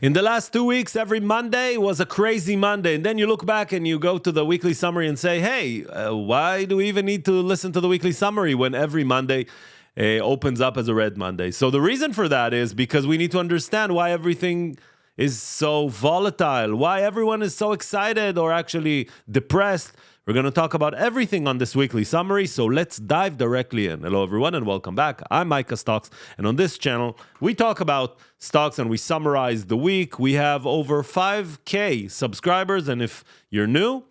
In the last 2 weeks, every Monday was a crazy Monday. And then you look back and you go to the weekly summary and say, hey, why do we even need to listen to the weekly summary when every Monday opens up as a red Monday? So the reason for that is because we need to understand why everything is so volatile, why everyone is so excited or actually depressed. We're going to talk about everything on this weekly summary, so let's dive directly in. Hello, everyone, and welcome back. I'm Micha Stocks, and on this channel, we talk about stocks and we summarize the week. We have over 5K subscribers, and if you're new,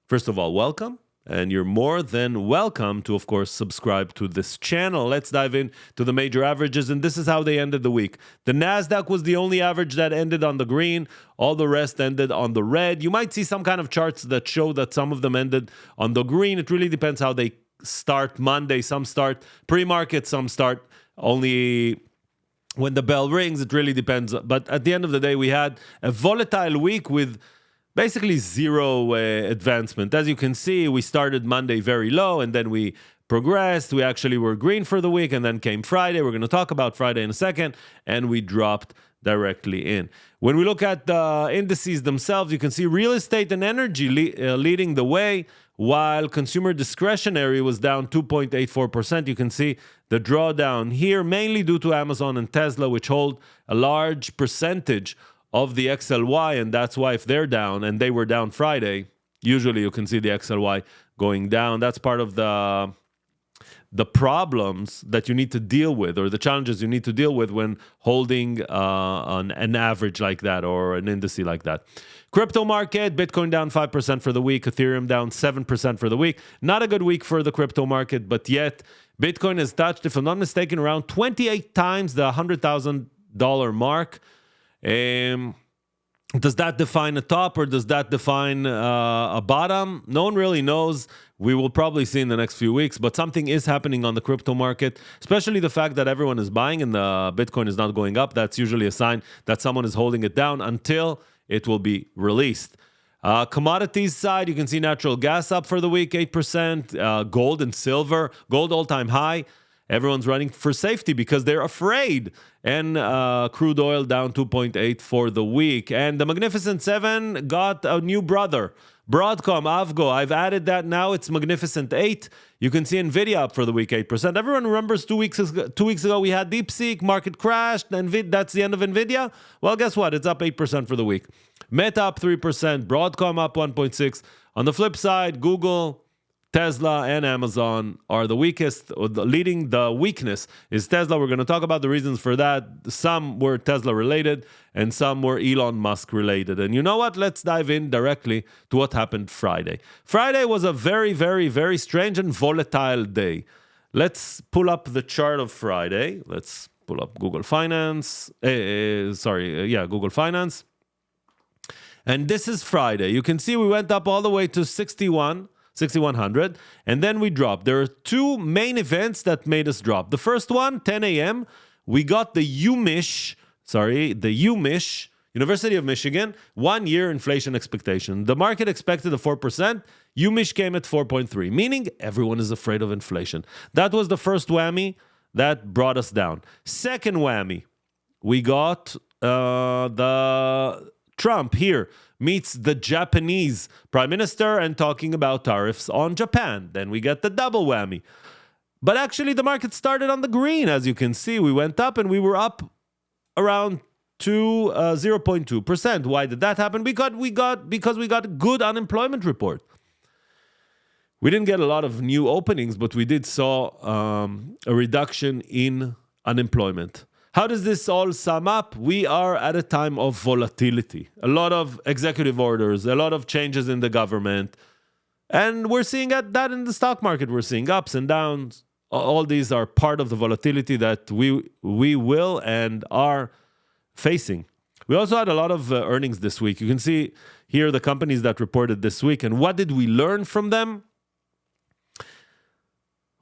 first of all, welcome. And you're more than welcome to, of course, subscribe to this channel. Let's dive in to the major averages, and this is how they ended the week. The NASDAQ was the only average that ended on the green. All the rest ended on the red. You might see some kind of charts that show that some of them ended on the green. It really depends how they start Monday. Some start pre-market, some start only when the bell rings. It really depends. But at the end of the day, we had a volatile week with basically zero advancement. As you can see, we started Monday very low, and then we progressed. We actually were green for the week, and then came Friday. We're going to talk about Friday in a second, and we dropped directly in. When we look at the indices themselves, you can see real estate and energy leading the way, while consumer discretionary was down 2.84%. You can see the drawdown here, mainly due to Amazon and Tesla, which hold a large percentage of the XLY, and that's why if they're down, and they were down Friday, usually you can see the XLY going down. That's part of the problems that you need to deal with, or the challenges you need to deal with when holding an average like that or an indice like that. Crypto market, Bitcoin down 5% for the week, Ethereum down 7% for the week. Not a good week for the crypto market, but yet Bitcoin has touched, if I'm not mistaken, around 28 times the $100,000 mark. Does that define a top, or does that define a bottom? No one really knows. We will probably see in the next few weeks, but something is happening on the crypto market, especially the fact that everyone is buying and the Bitcoin is not going up. That's usually a sign that someone is holding it down until it will be released. Commodities side, you can see natural gas up for the week, 8%. Gold and silver, gold all-time high. Everyone's running for safety because they're afraid. And crude oil down 2.8 for the week. And the Magnificent Seven got a new brother. Broadcom, Avgo, I've added that now. It's Magnificent 8. You can see Nvidia up for the week, 8%. Everyone remembers 2 weeks ago we had DeepSeek, market crashed, and that's the end of Nvidia? Well, guess what? It's up 8% for the week. Meta up 3%, Broadcom up 1.6%. On the flip side, Google, Tesla and Amazon are the weakest, or leading the weakness is Tesla. We're going to talk about the reasons for that. Some were Tesla related and some were Elon Musk related. And you know what? Let's dive in directly to what happened Friday. Friday was a very, very, very strange and volatile day. Let's pull up the chart of Friday. Let's pull up Google Finance. Google Finance. And this is Friday. You can see we went up all the way to 6,100, and then we dropped. There are two main events that made us drop. The first one, 10 a.m., we got the UMich, University of Michigan, 1 year inflation expectation. The market expected a 4%. UMich came at 4.3, meaning everyone is afraid of inflation. That was the first whammy that brought us down. Second whammy, we got the Trump here meets the Japanese prime minister and talking about tariffs on Japan. Then we get the double whammy. But actually, the market started on the green, as you can see. We went up and we were up around 0.2%. Why did that happen? Because we got a good unemployment report. We didn't get a lot of new openings, but we did saw a reduction in unemployment. How does this all sum up? We are at a time of volatility. A lot of executive orders, a lot of changes in the government. And we're seeing that in the stock market. We're seeing ups and downs. All these are part of the volatility that we will and are facing. We also had a lot of earnings this week. You can see here the companies that reported this week. And what did we learn from them?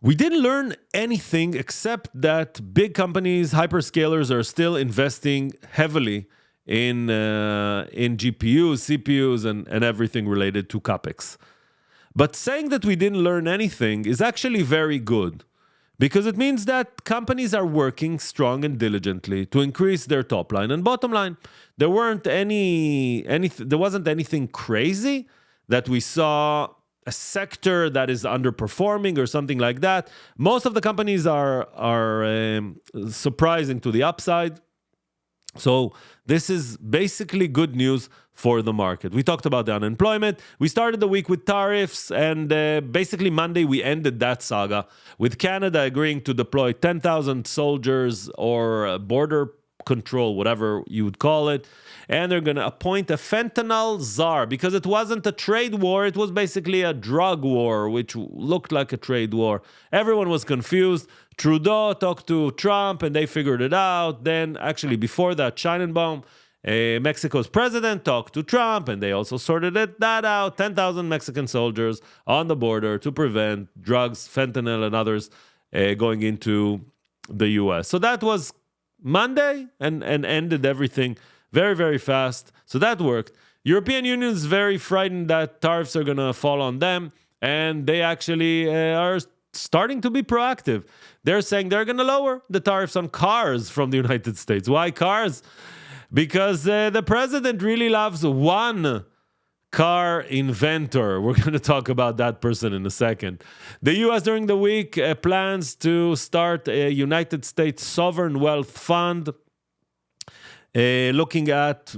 We didn't learn anything except that big companies, hyperscalers, are still investing heavily in GPUs, CPUs, and everything related to CapEx. But saying that we didn't learn anything is actually very good, because it means that companies are working strong and diligently to increase their top line and bottom line. There wasn't anything crazy that we saw a sector that is underperforming or something like that. Most of the companies are surprising to the upside. So this is basically good news for the market. We talked about the unemployment. We started the week with tariffs, and basically Monday we ended that saga with Canada agreeing to deploy 10,000 soldiers or border control, whatever you would call it. And they're going to appoint a fentanyl czar, because it wasn't a trade war. It was basically a drug war, which looked like a trade war. Everyone was confused. Trudeau talked to Trump and they figured it out. Then actually before that, Sheinbaum, Mexico's president, talked to Trump and they also sorted that out. 10,000 Mexican soldiers on the border to prevent drugs, fentanyl and others going into the US. So that was Monday and ended everything very, very fast. So that worked. European Union is very frightened that tariffs are going to fall on them, and they actually are starting to be proactive. They're saying they're going to lower the tariffs on cars from the United States. Why cars? Because the president really loves one car inventor. We're going to talk about that person in a second. The U.S. during the week plans to start a United States sovereign wealth fund, looking at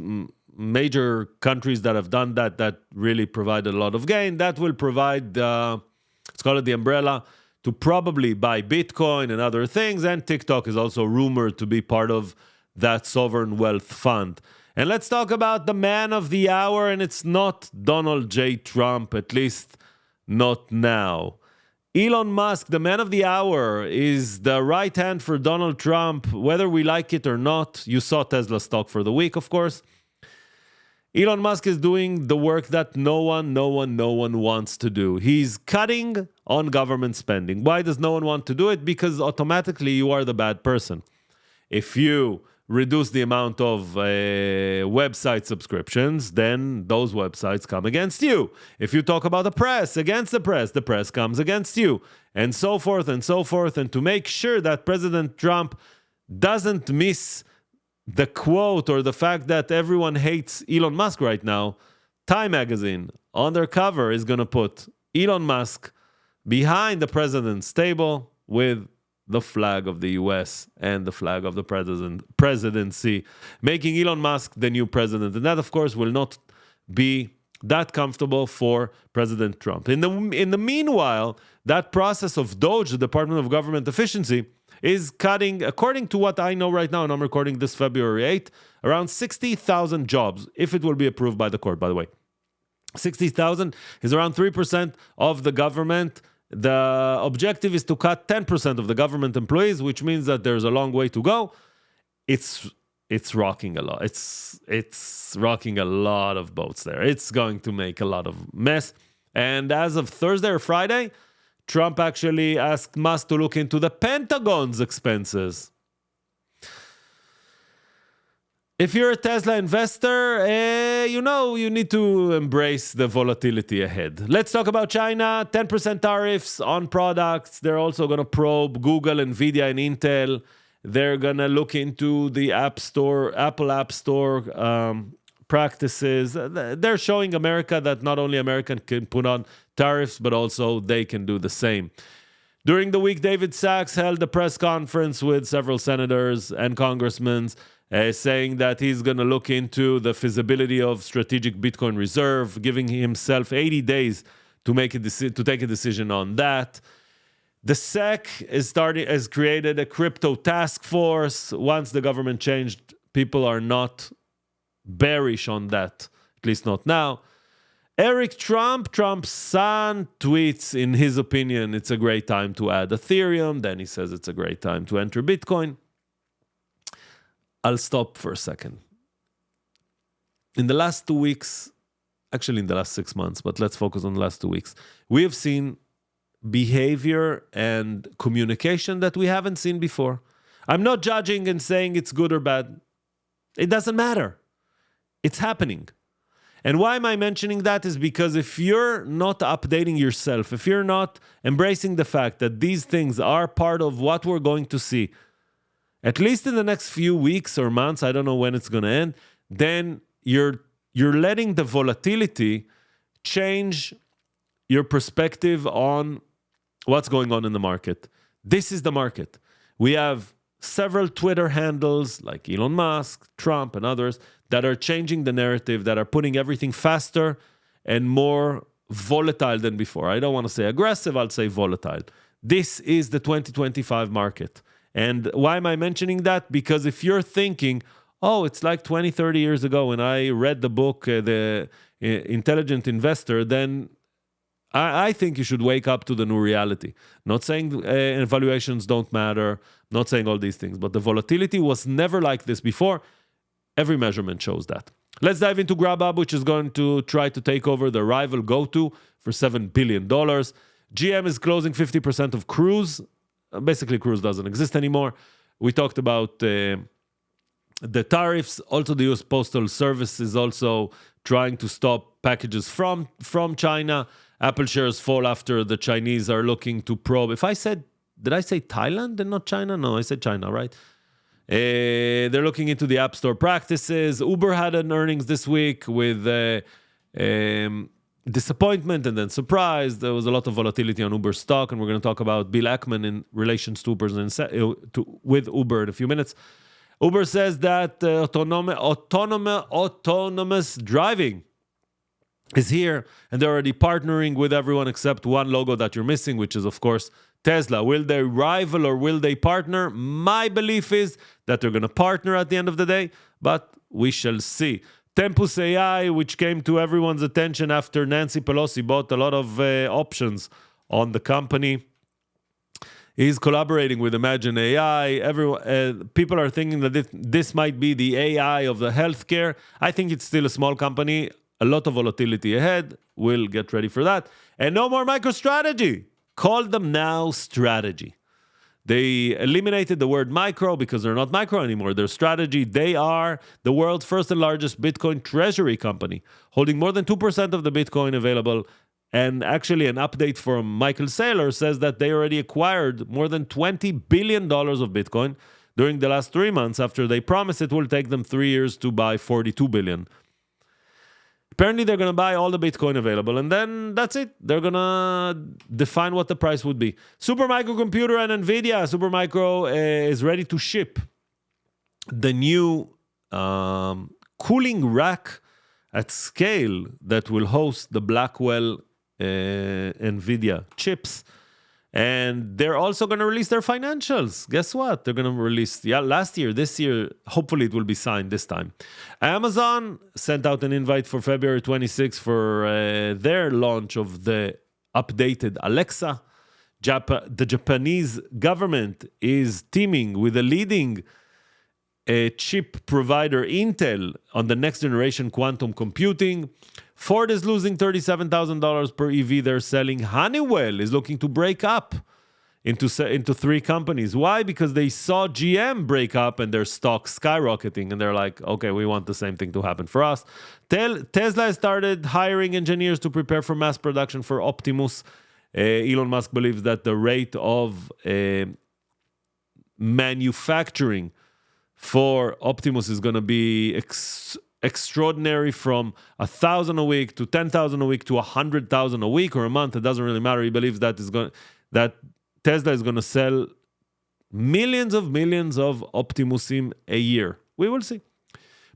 major countries that have done that really provided a lot of gain. That will provide, let's call it the umbrella, to probably buy Bitcoin and other things. And TikTok is also rumored to be part of that sovereign wealth fund. And let's talk about the man of the hour, and it's not Donald J. Trump, at least not now. Elon Musk, the man of the hour, is the right hand for Donald Trump, whether we like it or not. You saw Tesla stock for the week, of course. Elon Musk is doing the work that no one wants to do. He's cutting on government spending. Why does no one want to do it? Because automatically you are the bad person. If you reduce the amount of website subscriptions, then those websites come against you. If you talk about the press, against the press comes against you, and so forth and so forth. And to make sure that President Trump doesn't miss the quote or the fact that everyone hates Elon Musk right now, Time magazine on their cover is going to put Elon Musk behind the president's table with the flag of the US and the flag of the presidency, making Elon Musk the new president. And that, of course, will not be that comfortable for President Trump. In the meanwhile, that process of DOGE, the Department of Government Efficiency, is cutting, according to what I know right now, and I'm recording this February 8th, around 60,000 jobs, if it will be approved by the court, by the way. 60,000 is around 3% of the government. The objective is to cut 10% of the government employees, which means that there's a long way to go. It's rocking a lot. It's rocking a lot of boats there. It's going to make a lot of mess. And as of Thursday or Friday, Trump actually asked Musk to look into the Pentagon's expenses. If you're a Tesla investor, you need to embrace the volatility ahead. Let's talk about China. 10% tariffs on products. They're also going to probe Google, Nvidia, and Intel. They're going to look into the Apple App Store practices. They're showing America that not only America can put on tariffs, but also they can do the same. During the week, David Sachs held a press conference with several senators and congressmen, saying that he's going to look into the feasibility of strategic Bitcoin reserve, giving himself 80 days to take a decision on that. The SEC has created a crypto task force. Once the government changed, people are not bearish on that, at least not now. Eric Trump, Trump's son, tweets, in his opinion, it's a great time to add Ethereum. Then he says it's a great time to enter Bitcoin. I'll stop for a second. In the last 2 weeks, actually in the last 6 months, but let's focus on the last 2 weeks, we have seen behavior and communication that we haven't seen before. I'm not judging and saying it's good or bad. It doesn't matter. It's happening. And why am I mentioning that is because if you're not updating yourself, if you're not embracing the fact that these things are part of what we're going to see, at least in the next few weeks or months, I don't know when it's going to end, then you're letting the volatility change your perspective on what's going on in the market. This is the market. We have several Twitter handles like Elon Musk, Trump, and others that are changing the narrative, that are putting everything faster and more volatile than before. I don't want to say aggressive, I'll say volatile. This is the 2025 market. And why am I mentioning that? Because if you're thinking, oh, it's like 20, 30 years ago when I read the book, The Intelligent Investor, then I think you should wake up to the new reality. Not saying evaluations don't matter, not saying all these things, but the volatility was never like this before. Every measurement shows that. Let's dive into Grubhub, which is going to try to take over the rival GoTo for $7 billion. GM is closing 50% of Cruise. Basically, Cruise doesn't exist anymore. We talked about the tariffs. Also, the U.S. Postal Service is also trying to stop packages from China. Apple shares fall after the Chinese are looking to probe. Did I say Thailand and not China? No, I said China, right? They're looking into the App Store practices. Uber had an earnings this week with disappointment and then surprise. There was a lot of volatility on Uber stock, and we're going to talk about Bill Ackman in relation to with Uber in a few minutes. Uber says that autonomous driving is here, and they're already partnering with everyone except one logo that you're missing, which is, of course, Tesla. Will they rival or will they partner? My belief is that they're going to partner at the end of the day, but we shall see. Tempus AI, which came to everyone's attention after Nancy Pelosi bought a lot of options on the company, is collaborating with Imagine AI. People are thinking that this might be the AI of the healthcare. I think it's still a small company. A lot of volatility ahead. We'll get ready for that. And no more MicroStrategy. Call them now strategy. They eliminated the word micro because they're not micro anymore. They're strategy. They are the world's first and largest Bitcoin treasury company, holding more than 2% of the Bitcoin available. And actually, an update from Michael Saylor says that they already acquired more than $20 billion of Bitcoin during the last 3 months after they promised it will take them 3 years to buy $42 billion. Apparently, they're going to buy all the Bitcoin available, and then that's it. They're going to define what the price would be. Supermicro Computer and Nvidia. Supermicro is ready to ship the new cooling rack at scale that will host the Blackwell Nvidia chips. And they're also going to release their financials. Guess what? They're going to release, last year, this year, hopefully it will be signed this time. Amazon sent out an invite for February 26 for their launch of the updated Alexa. The Japanese government is teaming with a leading chip provider, Intel, on the next generation quantum computing. Ford is losing $37,000 per EV they're selling. Honeywell is looking to break up into 3 companies. Why? Because they saw GM break up and their stock skyrocketing, and they're like, okay, we want the same thing to happen for us. Tesla has started hiring engineers to prepare for mass production for Optimus. Elon Musk believes that the rate of manufacturing for Optimus is going to be extraordinary, from 1,000 a week to 10,000 a week to 100,000 a week or a month. It doesn't really matter. He believes that Tesla is going to sell millions of Optimusim a year. We will see.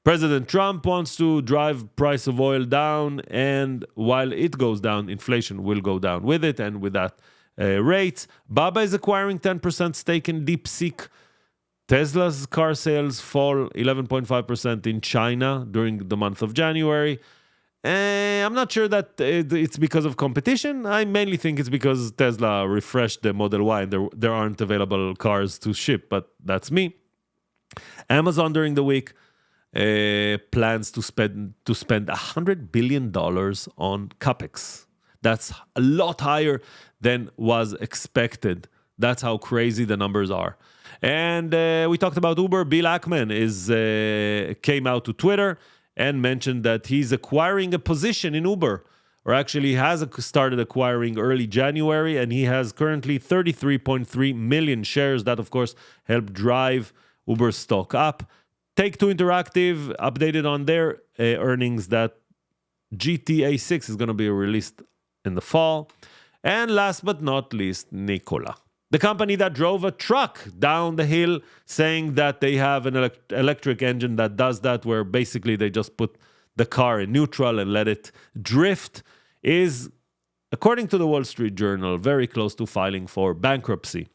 President Trump wants to drive price of oil down, and while it goes down, inflation will go down with it, and with that rate. Baba is acquiring 10% stake in DeepSeek. Tesla's car sales fall 11.5% in China during the month of January. I'm not sure that it's because of competition. I mainly think it's because Tesla refreshed the Model Y and there aren't available cars to ship, but that's me. Amazon during the week plans to spend $100 billion on CapEx. That's a lot higher than was expected. That's how crazy the numbers are. And we talked about Uber. Bill Ackman came out to Twitter and mentioned that he's acquiring a position in Uber, or actually has started acquiring early January, and he has currently 33.3 million shares. That, of course, helped drive Uber's stock up. Take-Two Interactive updated on their earnings that GTA 6 is going to be released in the fall. And last but not least, Nikola, the company that drove a truck down the hill, saying that they have an electric engine that does that, where basically they just put the car in neutral and let it drift, is, according to the Wall Street Journal, very close to filing for bankruptcy.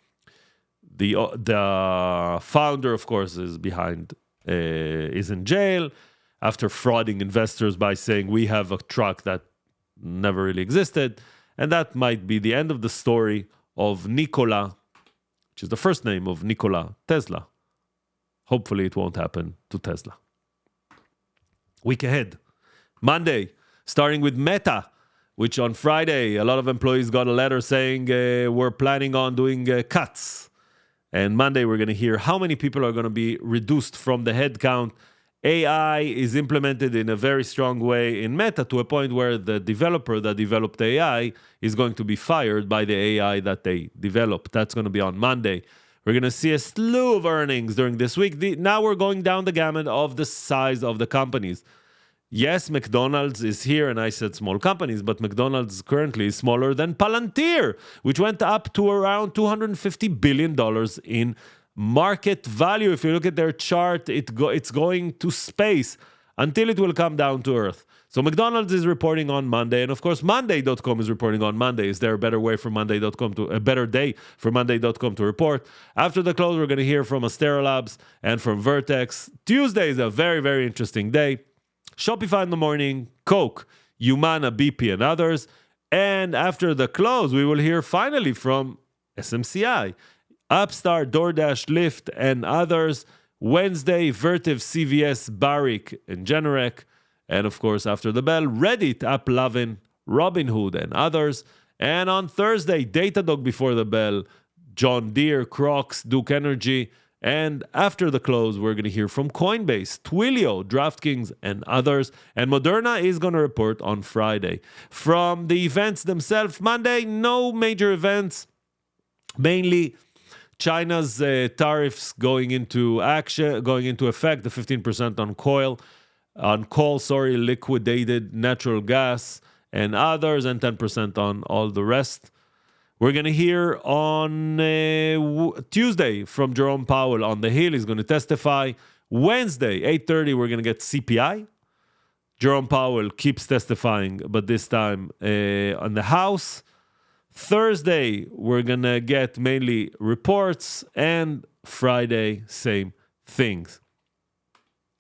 The founder, of course, is in jail after frauding investors by saying we have a truck that never really existed. And that might be the end of the story of Nikola, which is the first name of Nikola Tesla. Hopefully it won't happen to Tesla. Week ahead. Monday, starting with Meta, which on Friday, a lot of employees got a letter saying we're planning on doing cuts. And Monday, we're going to hear how many people are going to be reduced from the headcount. AI is implemented in a very strong way in Meta, to a point where the developer that developed AI is going to be fired by the AI that they developed. That's going to be on Monday. We're going to see a slew of earnings during this week. Now we're going down the gamut of the size of the companies. Yes, McDonald's is here, and I said small companies, but McDonald's currently is smaller than Palantir, which went up to around $250 billion in market value. If you look at their chart, it's going to space until it will come down to earth. So McDonald's is reporting on Monday, and of course Monday.com is reporting on Monday. Is there a better way for Monday.com a better day for Monday.com to report? After the close, we're going to hear from Astera Labs and from Vertex. Tuesday is a very, very interesting day. Shopify in the morning, Coke, Humana, BP, and others. And after the close, we will hear finally from SMCI, Upstart, DoorDash, Lyft, and others. Wednesday, Vertiv, CVS, Barrick, and Generac. And of course, after the bell, Reddit, AppLovin, Robinhood, and others. And on Thursday, Datadog before the bell, John Deere, Crocs, Duke Energy. And after the close, we're going to hear from Coinbase, Twilio, DraftKings, and others. And Moderna is going to report on Friday. From the events themselves, Monday, no major events. Mainly China's tariffs going into effect, the 15% on coal, liquidated natural gas, and others, and 10% on all the rest. We're going to hear on Tuesday from Jerome Powell on the Hill. He's going to testify. Wednesday, 8:30, we're going to get CPI. Jerome Powell keeps testifying, but this time on the House. Thursday, we're going to get mainly reports. And Friday, same things.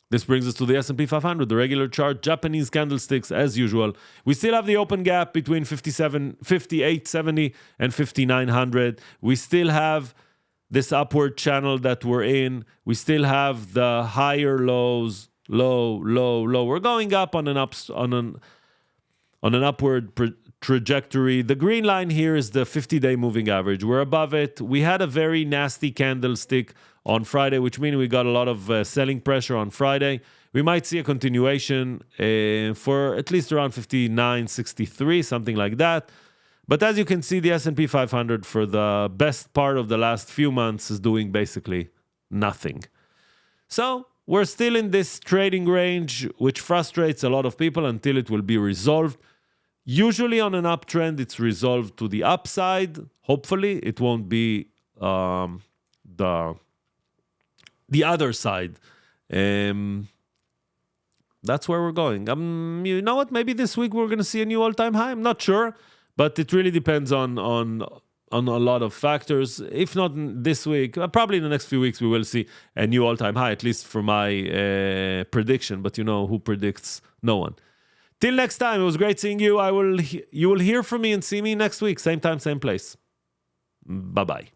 This brings us to the S&P 500, the regular chart, Japanese candlesticks as usual. We still have the open gap between 5870 and 5900. We still have this upward channel that we're in. We still have the higher lows, low. We're going up on an upward trajectory. The green line here is the 50-day moving average. We're above it. We had a very nasty candlestick on Friday, which means we got a lot of selling pressure on Friday. We might see a continuation for at least around 59.63, something like that. But as you can see, the S&P 500 for the best part of the last few months is doing basically nothing. So we're still in this trading range, which frustrates a lot of people until it will be resolved. Usually on an uptrend, it's resolved to the upside. Hopefully, it won't be the other side. That's where we're going. You know what? Maybe this week we're going to see a new all-time high. I'm not sure, but it really depends on a lot of factors. If not this week, probably in the next few weeks we will see a new all-time high, at least for my prediction. But you know who predicts? No one. Till next time, it was great seeing you. You will hear from me and see me next week. Same time, same place. Bye-bye.